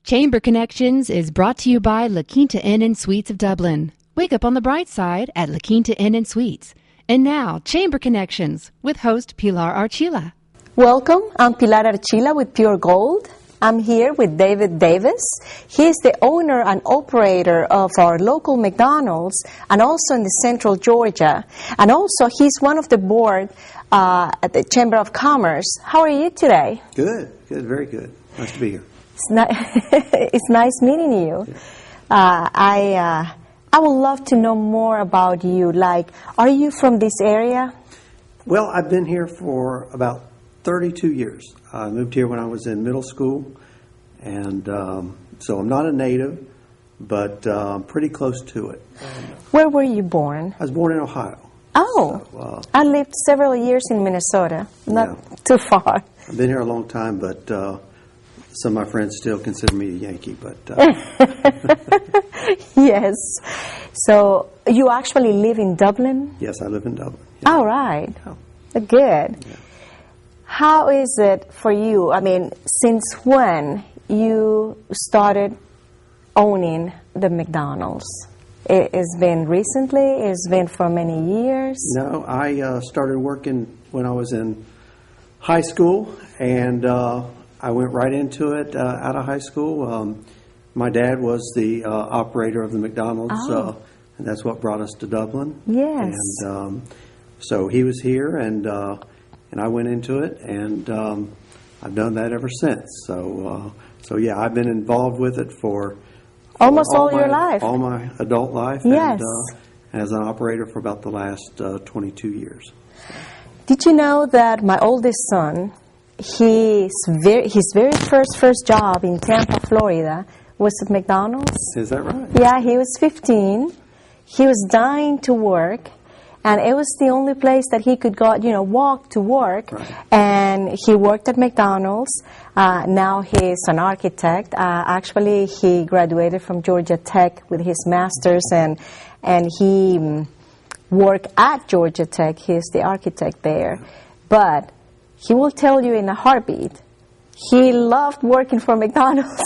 Chamber Connections is brought to you by LAQUINTA Inn and Suites of Dublin. Wake up on the bright side at LAQUINTA Inn and Suites. And now, Chamber Connections with host Pilar Archila. Welcome, I'm Pilar Archila with Pure Gold. I'm here with David Davis. He's the owner and operator of our local McDonald's and also in the Central Georgia. And also, he's one of the board at the Chamber of Commerce. How are you today? Good, very good. Nice to be here. It's nice meeting you. Yeah. I would love to know more about you. Like, are you from this area? Well, I've been here for about 32 years. I moved here when I was in middle school, and so I'm not a native, but pretty close to it. Where were you born? I was born in Ohio. Oh, so, I lived several years in Minnesota, not too far. I've been here a long time, but some of my friends still consider me a Yankee. But yes. So you actually live in Dublin? Yes, I live in Dublin. Yeah. All right. Oh. Good. Yeah. How is it for you? I mean, since when you started owning the McDonald's? It's been recently? It's been for many years? No, I started working when I was in high school, and I went right into it out of high school. My dad was the operator of the McDonald's, and that's what brought us to Dublin. Yes. And so he was here, and I went into it, and I've done that ever since. So yeah, I've been involved with it for almost all your life. All my adult life. Yes. And as an operator for about the last 22 years. Did you know that my oldest son, his very first job in Tampa, Florida, was at McDonald's? Is that right? Yeah, he was 15. He was dying to work. And it was the only place that he could go, walk to work. Right. And he worked at McDonald's. Now he's an architect. Actually, he graduated from Georgia Tech with his master's, and he worked at Georgia Tech. He's the architect there. But he will tell you in a heartbeat, he loved working for McDonald's.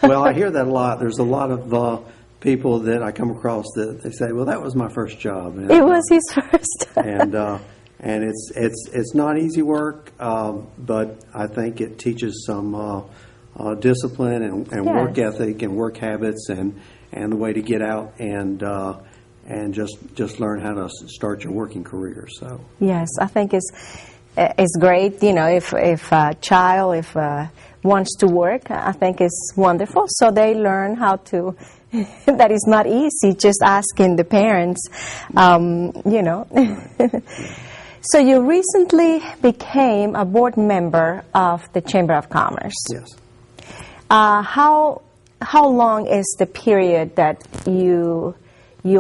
Well, I hear that a lot. There's a lot of people that I come across that they say, "Well, that was my first job." And, it was his first. and it's not easy work, but I think it teaches some discipline and work ethic and work habits and the way to get out and just learn how to start your working career. So yes, I think it's great. If a child wants to work, I think it's wonderful. So they learn how to. That is not easy, just asking the parents, So you recently became a board member of the Chamber of Commerce. Yes. How long is the period that you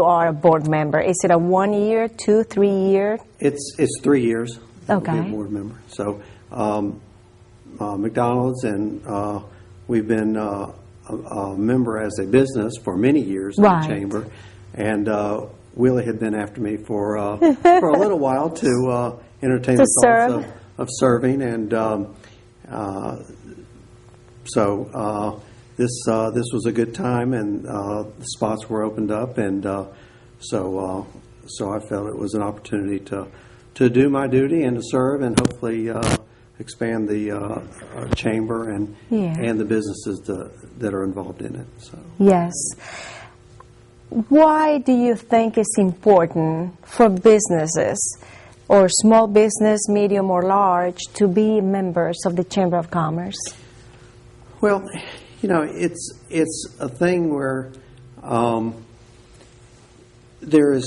are a board member? Is it a 1 year, 2, 3 year? It's 3 years. Okay. To be a board member. So McDonald's, and we've been a member as a business for many years in the chamber, and Willie had been after me for a little while to entertain the thoughts of serving, and so this was a good time, and the spots were opened up, and so I felt it was an opportunity to do my duty and to serve, and hopefully expand the chamber and the businesses that are involved in it. So. Yes. Why do you think it's important for businesses, or small business, medium or large, to be members of the Chamber of Commerce? Well, it's a thing where there's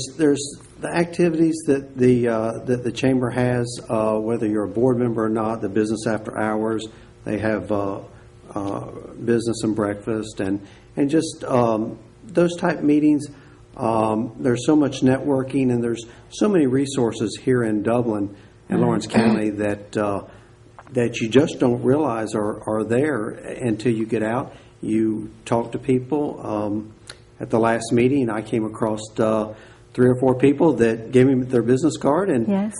the activities that the chamber has, whether you're a board member or not, the business after hours, they have business and breakfast, and just those type meetings. There's so much networking, and there's so many resources here in Dublin and Lawrence County that you just don't realize are there until you get out. You talk to people. At the last meeting, I came across 3 or 4 people that gave me their business card, and Yes.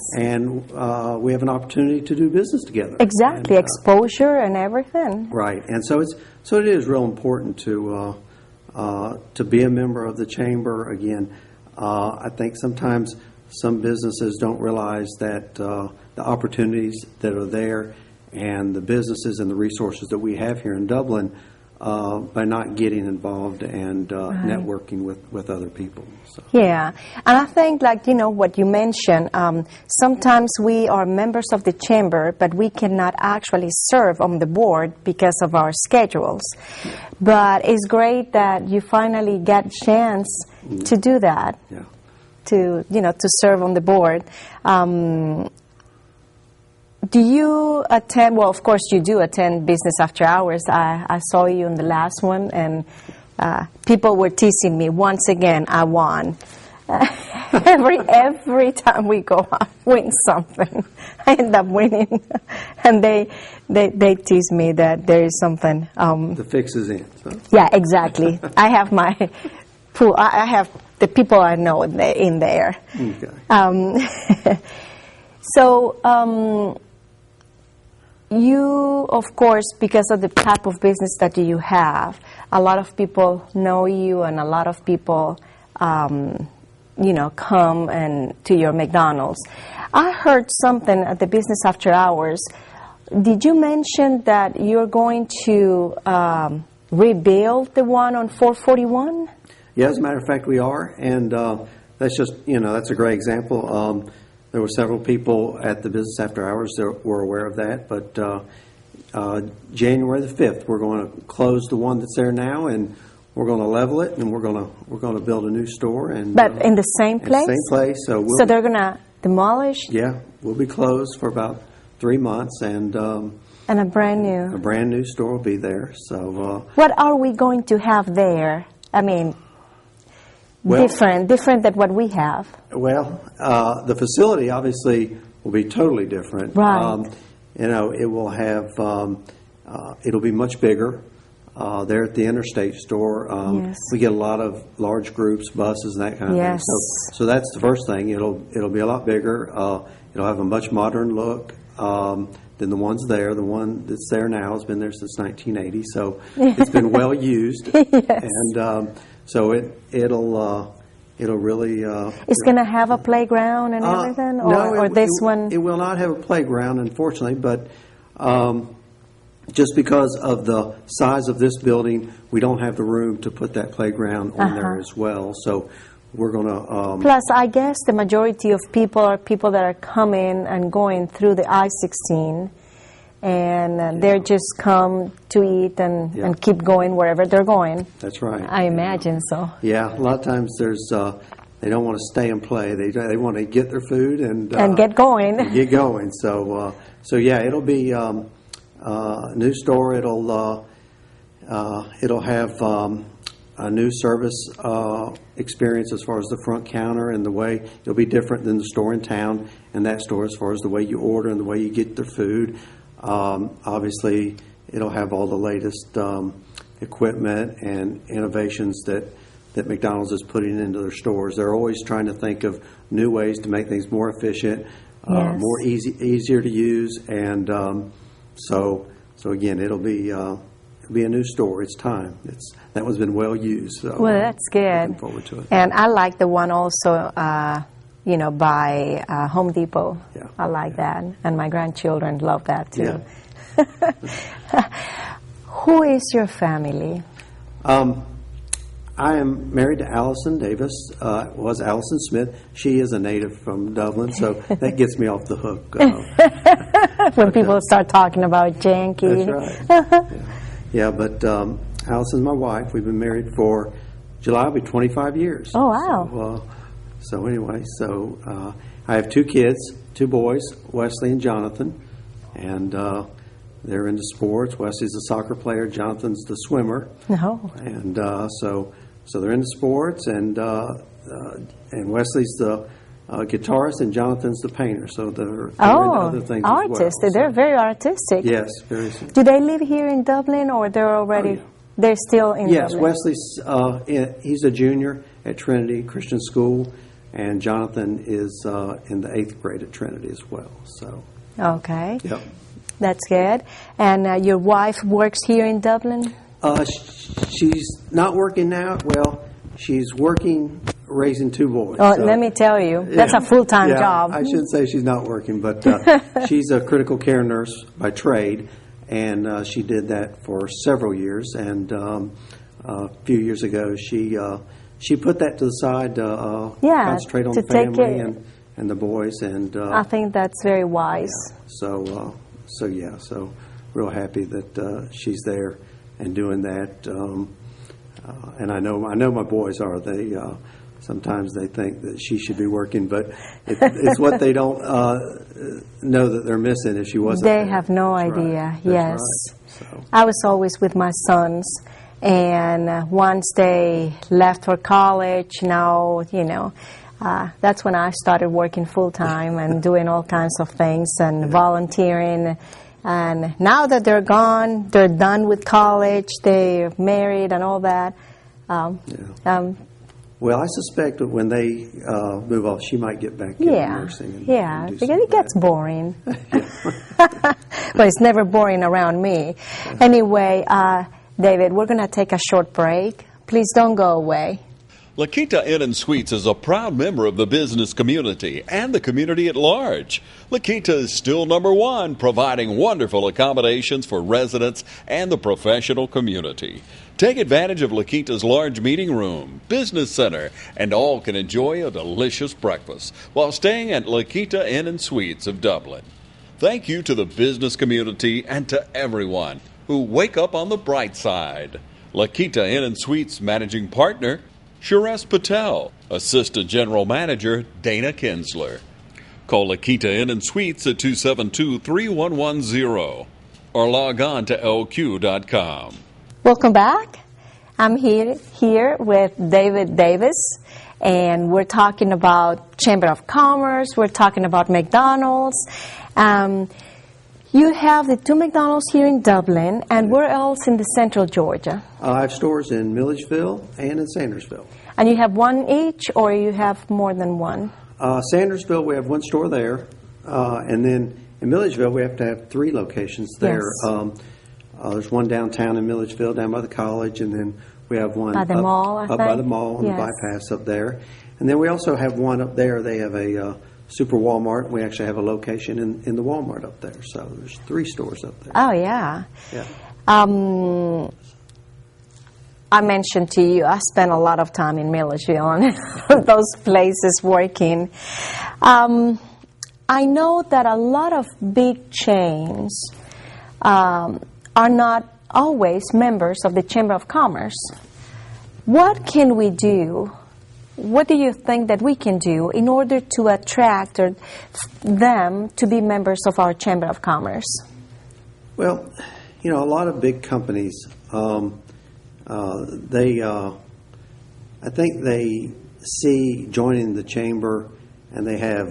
we have an opportunity to do business together. Exactly, And, exposure and everything. right, and so it is real important to be a member of the chamber. Again, I think sometimes some businesses don't realize that the opportunities that are there and the businesses and the resources that we have here in Dublin by not getting involved and networking with other people. So. Yeah, and I think, like, what you mentioned, sometimes we are members of the chamber, but we cannot actually serve on the board because of our schedules. But it's great that you finally get a chance to do that, Yeah. to serve on the board. Do you attend, well, of course you do attend business after hours. I saw you in the last one, and people were teasing me. Once again, I won. Every time we go, I win something. I end up winning. And they tease me that there is something. The fix is in. So. Yeah, exactly. I have my pool. I have the people I know in there. Okay. So, you, of course, because of the type of business that you have, a lot of people know you, and a lot of people, come and to your McDonald's. I heard something at the business after hours. Did you mention that you're going to rebuild the one on 441? Yeah, as a matter of fact, we are, and that's just, that's a great example. There were several people at the business after hours that were aware of that, but January the 5th, we're going to close the one that's there now, and we're going to level it, and we're going to build a new store. And but in the same place? In the same place. So they're going to demolish? Yeah, we'll be closed for about 3 months, and a brand new. A brand new store will be there. So what are we going to have there? I mean, different than what we have. Well, the facility obviously will be totally different. Right. It will have, it'll be much bigger. There at the Interstate store, Yes. we get a lot of large groups, buses, and that kind of Yes. thing. So that's the first thing. It'll be a lot bigger. It'll have a much modern look than the ones there. The one that's there now has been there since 1980, so it's been well used. Yes. And so it'll really. It's going to have a playground and everything, or this one. It will not have a playground, unfortunately, but just because of the size of this building, we don't have the room to put that playground on there as well. So we're going to. Plus, I guess the majority of people are people that are coming and going through the I-16. And they're just come to eat and keep going wherever they're going. That's right. I imagine so. Yeah, a lot of times there's they don't want to stay and play. They want to get their food and get going. And get going. So yeah, it'll be a new store. It'll have a new service experience as far as the front counter and the way it'll be different than the store in town and that store as far as the way you order and the way you get their food. Obviously, it'll have all the latest equipment and innovations that McDonald's is putting into their stores. They're always trying to think of new ways to make things more efficient, more easier to use, and so again, it'll be a new store. It's time. That one's been well used. So, well, that's good. Looking forward to it. And I like the one also. By Home Depot. Yeah. I like that. And my grandchildren love that too. Yeah. Who is your family? I am married to Allison Davis, was Allison Smith. She is a native from Dublin, so that gets me off the hook. When people start talking about Yankee. That's right. Yeah, but Allison's my wife. We've been married for July will be 25 years. Oh, wow. So anyway, I have 2 kids, 2 boys, Wesley and Jonathan, and they're into sports. Wesley's a soccer player, Jonathan's the swimmer. No. And so they're into sports, and Wesley's the guitarist, and Jonathan's the painter. So they're into other things artistic. as well. They're very artistic. Yes, very. Do they live here in Dublin, or they're already? Oh, yeah. They're still in Yes, Dublin? Wesley's he's a junior at Trinity Christian School. and Jonathan is in the 8th grade at Trinity as well. So, Okay. yep. That's good. And your wife works here in Dublin? She's not working now. Well, she's working raising 2 boys. Oh, so, let me tell you, that's yeah. a full-time Yeah, job. I shouldn't say she's not working, but she's a critical care nurse by trade, and she did that for several years. And a few years ago, she put that to the side to concentrate on to the take family it. and the boys. And I think that's very wise. so real happy that she's there and doing that. And I know my boys are. They sometimes they think that she should be working, but it's what they don't know that they're missing if she wasn't. They there. have no That's idea. right. That's Yes. right. So, I was always with my sons, and once they left for college, now, that's when I started working full-time and doing all kinds of things and volunteering. And now that they're gone, they're done with college, they're married and all that. well, I suspect that when they move off, she might get back into nursing. And do because some it of gets that. boring. But it's never boring around me. Anyway, David, we're going to take a short break. Please don't go away. LaQuinta Inn & Suites is a proud member of the business community and the community at large. LaQuinta is still #1, providing wonderful accommodations for residents and the professional community. Take advantage of LaQuinta's large meeting room, business center, and all can enjoy a delicious breakfast while staying at LaQuinta Inn & Suites of Dublin. Thank you to the business community and to everyone who wake up on the bright side. LaQuinta Inn & Suites Managing Partner, Suresh Patel. Assistant General Manager, Dana Kinsler. Call LaQuinta Inn & Suites at 272-3110 or log on to LQ.com. Welcome back. I'm here with David Davis, and we're talking about Chamber of Commerce. We're talking about McDonald's. You have the 2 McDonald's here in Dublin, and where else in the central Georgia? I have stores in Milledgeville and in Sandersville. And you have one each, or you have more than one? Sandersville, we have 1 store there, and then in Milledgeville, we have to have 3 locations there. Yes. There's one downtown in Milledgeville, down by the college, and then we have one By the mall, I up by think? the mall on Yes. the bypass up there. And then we also have one up there. They have a Super Walmart. We actually have a location in the Walmart up there. So there's 3 stores up there. Oh, yeah. Yeah. I mentioned to you, I spent a lot of time in Milledgeville and those places working. I know that a lot of big chains are not always members of the Chamber of Commerce. What can we do? What do you think that we can do in order to attract them to be members of our Chamber of Commerce? Well, a lot of big companies, I think they see joining the chamber, and they have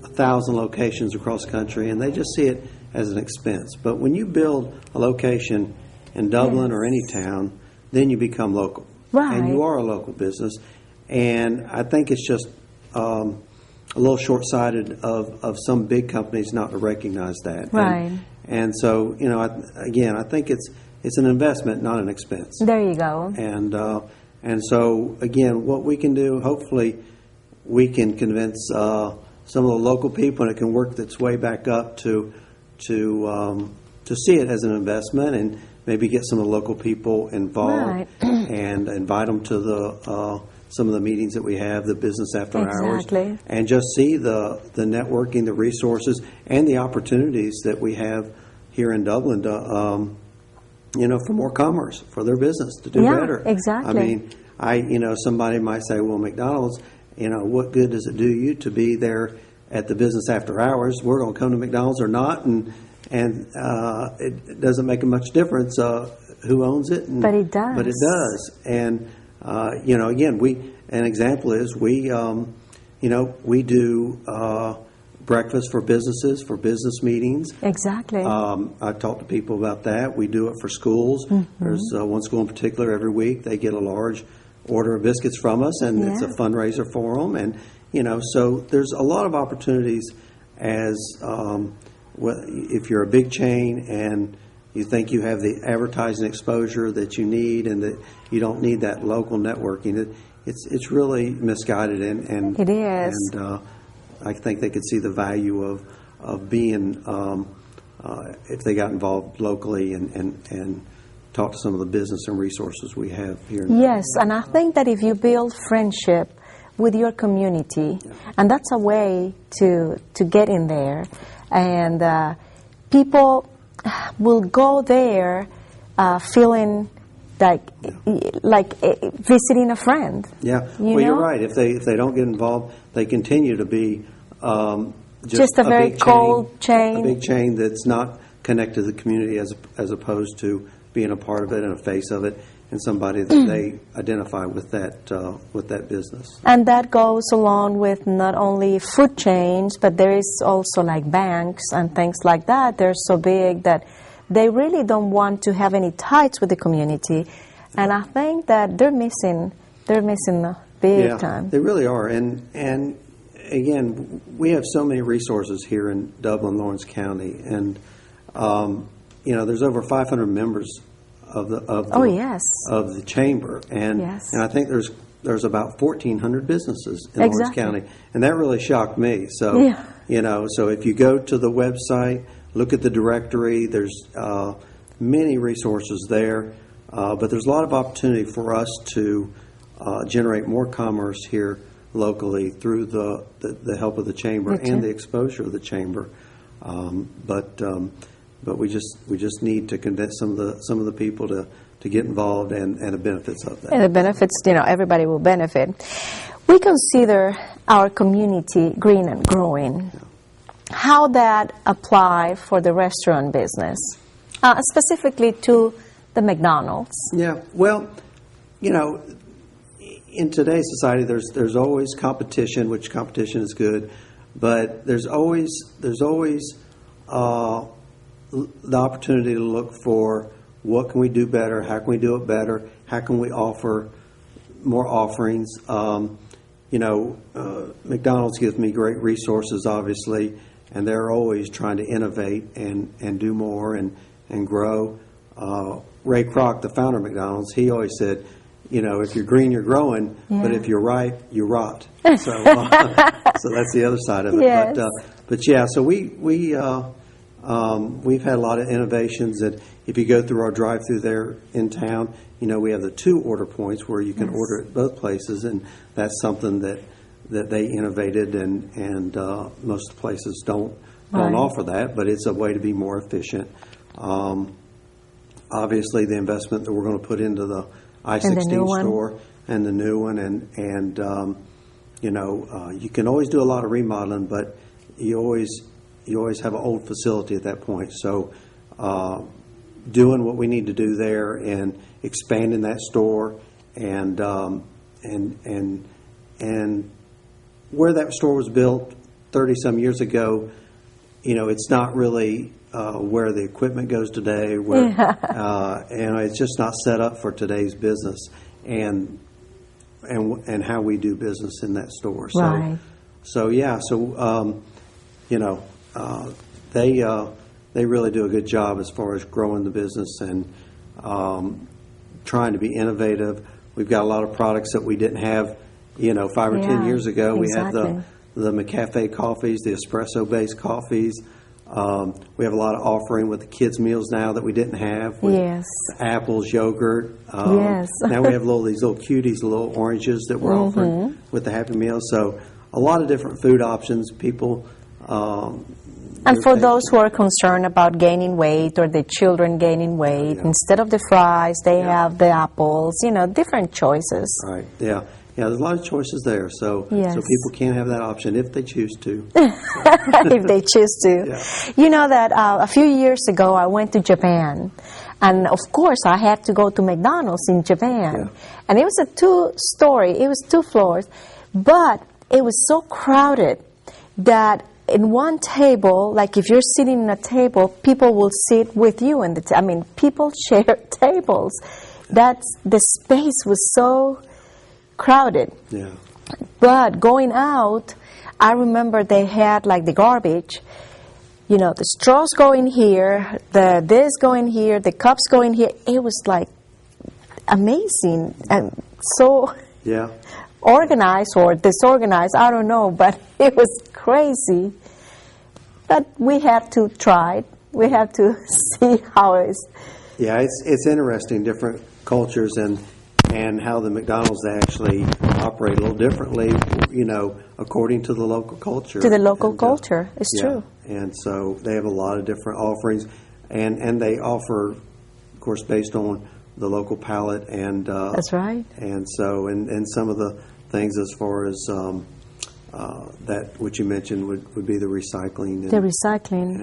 1,000 locations across the country, and they just see it as an expense. But when you build a location in Dublin or any town, then you become local. Right. And you are a local business. And I think it's just a little short-sighted of some big companies not to recognize that. Right. And so, I think it's an investment, not an expense. There you go. And so, again, what we can do, hopefully, we can convince some of the local people, and it can work its way back up to see it as an investment, and maybe get some of the local people involved, Right. and invite them to some of the meetings that we have, the business after Exactly. hours, and just see the networking, the resources, and the opportunities that we have here in Dublin to, for more commerce, for their business to do better. Exactly. I mean, somebody might say, well, McDonald's, what good does it do you to be there at the business after hours? We're going to come to McDonald's or not, and it doesn't make much difference who owns it. But it does. But it does. And, again, an example is we do breakfast for businesses, for business meetings. Exactly. I talk to people about that. We do it for schools. Mm-hmm. There's one school in particular every week. They get a large order of biscuits from us, and it's a fundraiser for them. And, So there's a lot of opportunities as if you're a big chain and you think you have the advertising exposure that you need and that you don't need that local networking. It's really misguided, and it is. And I think they could see the value of being if they got involved locally and talk to some of the business and resources we have here. Yes, and I think that if you build friendship with your community, and that's a way to get in there, and people will go there feeling like visiting a friend. Yeah, you're right. If they don't get involved, they continue to be just a very cold chain. A big chain that's not connected to the community as opposed to being a part of it and a face of it and somebody that they identify with that business. And that goes along with not only food chains, but there is also like banks and things like that. They're so big that they really don't want to have any ties with the community. And I think that they're missing big time. They really are. And again, we have so many resources here in Dublin, Lawrence County, and there's over 500 members of the chamber, and I think there's about 1,400 businesses in Lawrence County, and that really shocked me. So so if you go to the website, look at the directory, there's many resources there, but there's a lot of opportunity for us to generate more commerce here locally through the help of the chamber and the exposure of the chamber. But we just need to convince some of the people to get involved and the benefits of that. And the benefits, everybody will benefit. We consider our community green and growing. Yeah. How that apply for the restaurant business, specifically to the McDonald's? Yeah, well, in today's society, there's always competition, which competition is good, but there's always the opportunity to look for what can we do better, how can we do it better, how can we offer more offerings. McDonald's gives me great resources, obviously, and they're always trying to innovate and do more and grow. Ray Kroc, the founder of McDonald's, he always said, if you're green, you're growing, but if you're ripe, you rot. So, so that's the other side of it. Yes. But yeah, so we've had a lot of innovations that if you go through our drive-through there in town, we have the 2 order points where you can order at both places, and that's something that they innovated, and most places don't offer that, but it's a way to be more efficient. Obviously, the investment that we're going to put into the I-16 store and the new one, and you can always do a lot of remodeling, but you always have an old facility at that point. So doing what we need to do there and expanding that store and where that store was built 30-some years ago, it's not really where the equipment goes today, and it's just not set up for today's business and how we do business in that store. They really do a good job as far as growing the business and trying to be innovative. We've got a lot of products that we didn't have, 5 or 10 years ago. Exactly. We had the McCafe coffees, the espresso-based coffees. We have a lot of offering with the kids' meals now that we didn't have. With apples, yogurt. Now we have these little cuties, little oranges that we're offering with the Happy Meals. So a lot of different food options. People. And for those who are concerned about gaining weight or the children gaining weight, instead of the fries, they have the apples, different choices. Right, yeah. Yeah, there's a lot of choices there, so people can have that option if they choose to. If they choose to. Yeah. You know that a few years ago I went to Japan, and of course I had to go to McDonald's in Japan. And it was a 2-story, it was 2 floors, but it was so crowded that in one table, like if you're sitting in a table, people will sit with you, and people share tables. The space was so crowded. Yeah. But going out, I remember they had like the garbage, you know, the straws go in here, the this go in here, the cups go in here. It was like amazing and so Yeah. organized or disorganized, I don't know, but it was crazy. But we have to try it. We have to see how it is. Yeah, it's interesting, different cultures and how the McDonald's actually operate a little differently, you know, according to the local culture. To the local And, culture, it's yeah, true. And so they have a lot of different offerings, and they offer, of course, based on the local palate and That's right. And so and some of the things as far as that what you mentioned would be the recycling. And, The recycling.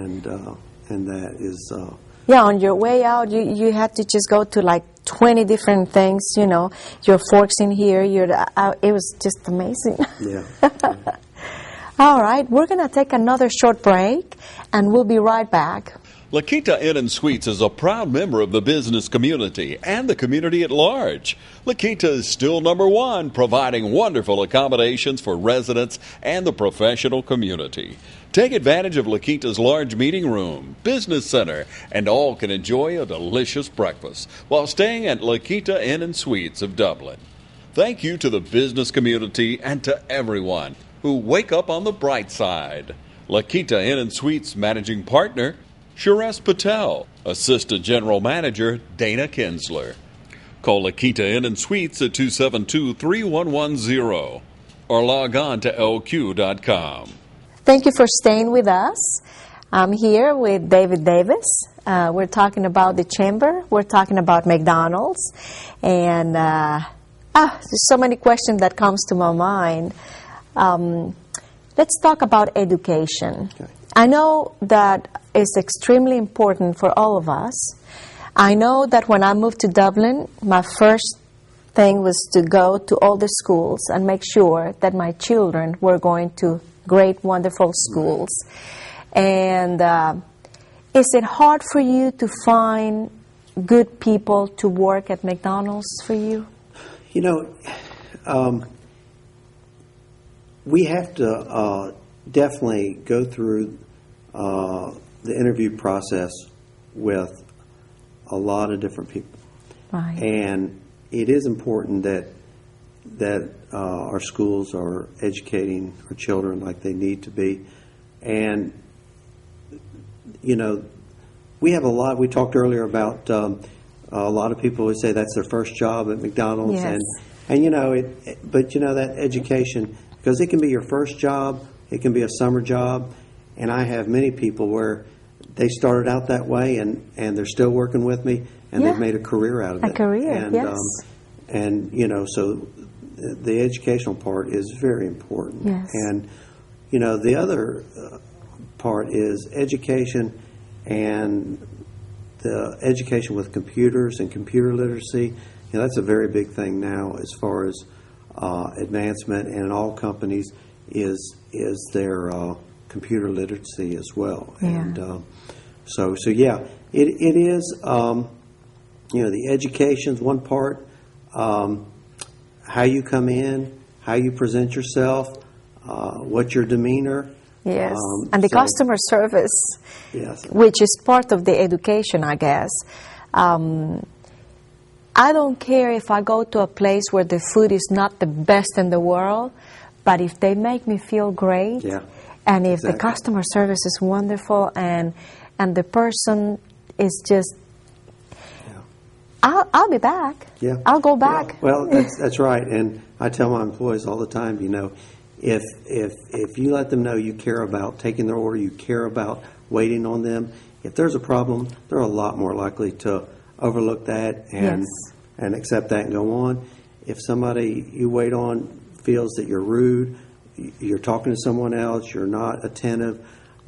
and that is. Yeah, on your way out, you had to just go to like 20 different things, you know, your forks in here, it was just amazing. Yeah. All right, we're going to take another short break, and we'll be right back. LaQuinta Inn and Suites is a proud member of the business community and the community at large. LaQuinta is still number one, providing wonderful accommodations for residents and the professional community. Take advantage of LaQuinta's large meeting room, business center, and all can enjoy a delicious breakfast while staying at LaQuinta Inn and Suites of Dublin. Thank you to the business community and to everyone who wake up on the bright side. LaQuinta Inn and Suites Managing Partner, Suresh Patel. Assistant General Manager, Dana Kinsler. Call LaQuinta Inn and Suites at 272-3110 or log on to lq.com. Thank you for staying with us. I'm here with David Davis. We're talking about the chamber. We're talking about McDonald's. And there's so many questions that comes to my mind. Let's talk about education. Okay. I know that it's extremely important for all of us. I know that when I moved to Dublin, my first thing was to go to all the schools and make sure that my children were going to great, wonderful schools. And is it hard for you to find good people to work at McDonald's for you? You know, we have to definitely go through the interview process with a lot of different people. Right. And it is important that our schools are educating our children like they need to be. And, you know, we have a lot, we talked earlier about a lot of people who say that's their first job at McDonald's. Yes. And you know, but you know, that education, because it can be your first job, it can be a summer job. And I have many people where they started out that way and they're still working with me and Yeah. they've made a career out of it. A career, and, yes. And, you know, so the educational part is very important. Yes. And, you know, the other part is education and the education with computers and computer literacy. You know, that's a very big thing now as far as advancement, and in all companies is their computer literacy as well. Yeah. And so yeah, it is, you know, the education's one part, how you come in, how you present yourself, what's your demeanor. Yes. And the customer service, Yes. which is part of the education, I guess. I don't care if I go to a place where the food is not the best in the world, but if they make me feel great, Yeah. and if the Exactly. customer service is wonderful, and the person is just, I'll be back. Yeah. I'll go back. Yeah. Well, that's right. And I tell my employees all the time, you know, if you let them know you care about taking their order, you care about waiting on them, if there's a problem, they're a lot more likely to overlook that and Yes. and accept that and go on. If somebody you wait on feels that you're rude, you're talking to someone else, you're not attentive,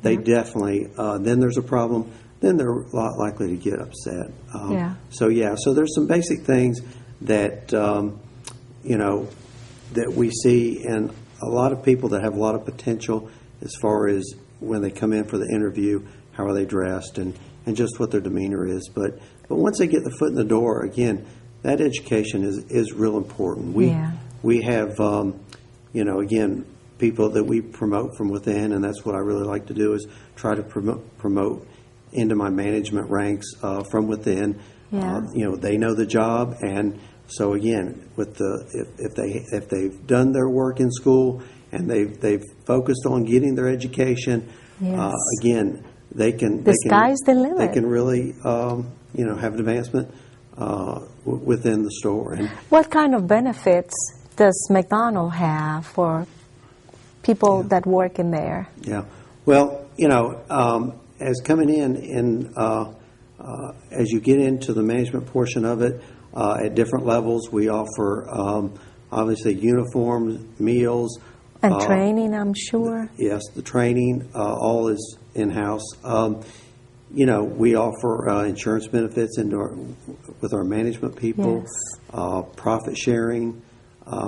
they definitely, then there's a problem, then they're a lot likely to get upset. Yeah. So there's some basic things that, you know, that we see in a lot of people that have a lot of potential as far as when they come in for the interview, how are they dressed, and just what their demeanor is. But once they get the foot in the door, again, that education is real important. We have, again, people that we promote from within, and that's what I really like to do, is try to promote into my management ranks from within. Yeah. They know the job, and so again, with if they've done their work in school and they've focused on getting their education, Yes. again, The sky's the limit. They can really have advancement within the store. And What kind of benefits does McDonald's have for people that work in there? Yeah. Well, as coming in as you get into the management portion of it, at different levels, we offer obviously uniforms, meals. And training, I'm sure. Yes, the training, all is in-house. We offer insurance benefits with our management people. Yes. Profit sharing.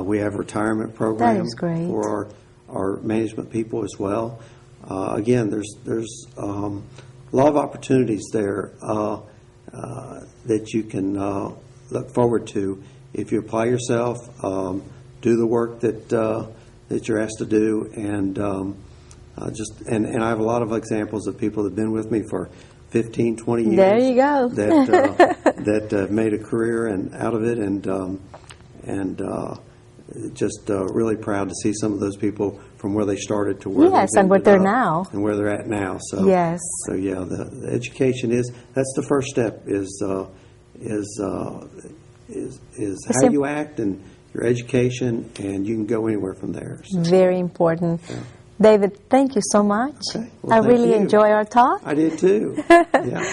We have retirement programs That is great. for our management people as well. Again, there's a lot of opportunities there that you can look forward to if you apply yourself, do the work that you're asked to do, and and I have a lot of examples of people that have been with me for 15, 20 years. There you go. that made a career out of it, and just really proud to see some of those people from where they started to where Yes, they've and where ended they're up now. and where they're at now. So Yes. So yeah, the education that's the first step is how you act and your education, and you can go anywhere from there. So, Very important. Yeah. David, thank you so much. Okay. Well, I really thank you. enjoy our talk. I did too. Yeah.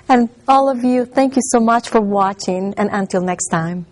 And all of you, thank you so much for watching, and until next time.